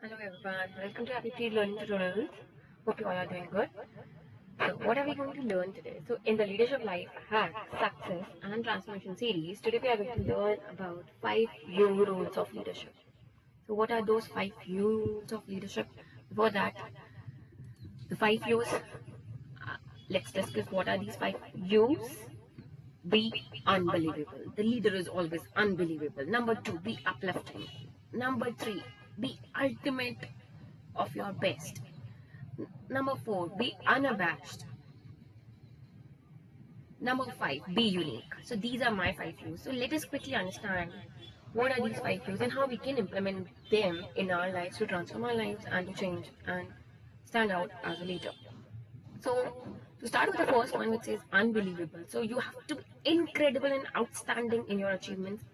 Hello everyone, welcome to Happy Free Learning Tutorials. Hope you all are doing good. So what are we going to learn today? So in the Leadership Life Hack, Success and Transformation series, today we are going to learn about 5 U rules of leadership. So what are those 5 U rules of leadership? Before that, the 5 U's, let's discuss what are these 5 U's. Be unbelievable. The leader is always unbelievable. Number 2, be uplifting. Number 3, be ultimate of your best. Number 4, be unabashed. Number 5, be unique. So these are my 5 U's. So let us quickly understand what are these 5 U's and how we can implement them in our lives to transform our lives and to change and stand out as a leader. So to start with the first one, which says unbelievable. So you have to be incredible and outstanding in your achievements,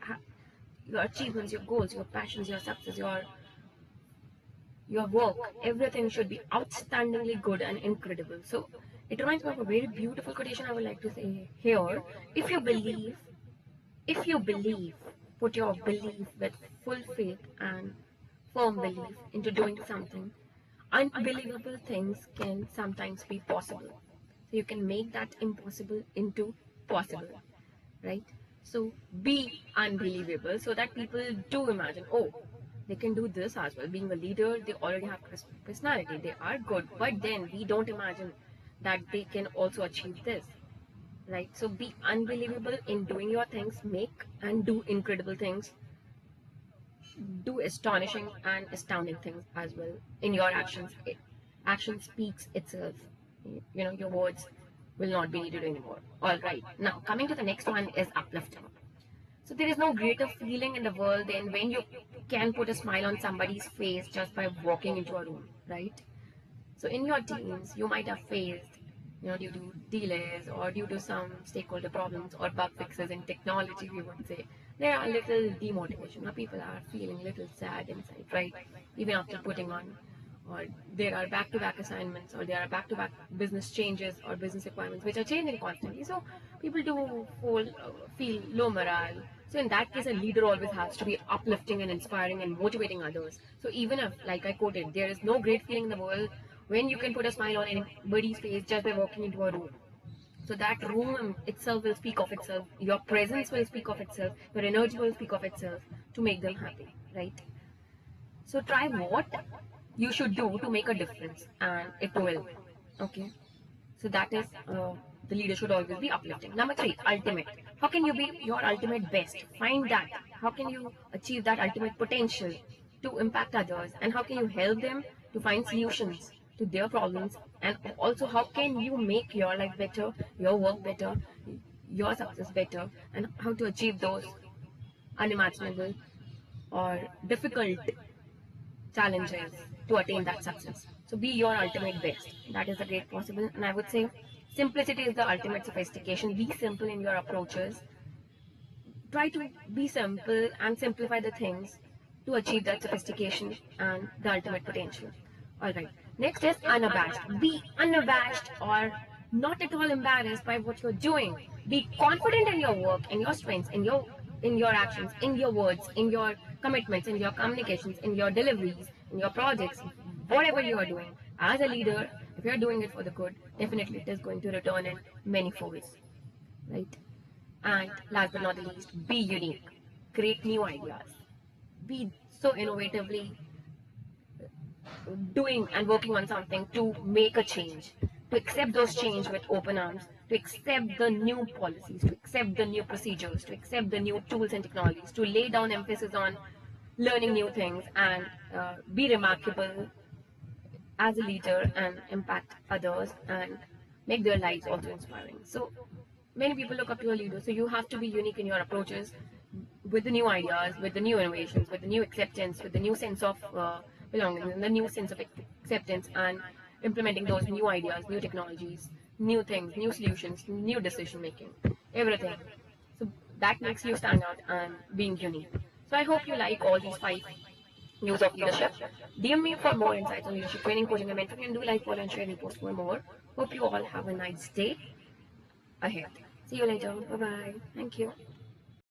your goals, your passions, your success, your work. Everything should be outstandingly good and incredible. So it reminds me of a very beautiful quotation I would like to say here. If you believe, put your belief with full faith and firm belief into doing something, unbelievable things can sometimes be possible. So you can make that impossible into possible, right? So be unbelievable so that people do imagine, oh, they can do this as well. Being a leader, they already have personality, they are good, but then we don't imagine that they can also achieve this, right? So be unbelievable in doing your things, make and do incredible things, do astonishing and astounding things as well in your actions. Action speaks itself. Your words will not be needed anymore. All right, now coming to the next one is uplifting. So there is no greater feeling in the world than when you can put a smile on somebody's face just by walking into a room, right? So in your teams, you might have faced, due to delays or due to some stakeholder problems or bug fixes in technology, we would say, there are little demotivation. Now people are feeling a little sad inside, right? Even after putting on, or there are back-to-back assignments, or there are back-to-back business changes or business requirements which are changing constantly. So people do feel low morale. So in that case, a leader always has to be uplifting and inspiring and motivating others. So even if, like I quoted, there is no great feeling in the world when you can put a smile on anybody's face just by walking into a room. So that room itself will speak of itself, your presence will speak of itself, your energy will speak of itself to make them happy, right? So try what you should do to make a difference, and it will. Okay, so that is the leader should always be uplifting. Number 3, ultimate. How can you be your ultimate best? Find that. How can you achieve that ultimate potential to impact others, and how can you help them to find solutions to their problems, and also how can you make your life better, your work better, your success better, and how to achieve those unimaginable or difficult challenges to attain that success. So be your ultimate best. That is the great possible. And I would say simplicity is the ultimate sophistication. Be simple in your approaches. Try to be simple and simplify the things to achieve that sophistication and the ultimate potential. Alright. Next is unabashed. Be unabashed or not at all embarrassed by what you're doing. Be confident in your work, in your strengths, in your actions, in your words, in your commitments, in your communications, in your deliveries, in your projects, whatever you are doing. As a leader, if you're doing it for the good, definitely it is going to return in many folds, right? And last but not the least, be unique. Create new ideas. Be so innovatively doing and working on something to make a change, to accept those change with open arms, to accept the new policies, to accept the new procedures, to accept the new tools and technologies, to lay down emphasis on learning new things and be remarkable as a leader and impact others and make their lives also inspiring. So many people look up to a leader, so you have to be unique in your approaches with the new ideas, with the new innovations, with the new acceptance, with the new sense of belonging, and the new sense of acceptance, and implementing those new ideas, new technologies, new things, new solutions, new decision making, everything. So that makes you stand out and being unique. So I hope you like all these 5 U's of leadership. DM me for more insights on leadership training, coaching, and mentoring, and do like, follow, and share, and post for more. Hope you all have a nice day ahead. See you later. Bye bye. Thank you.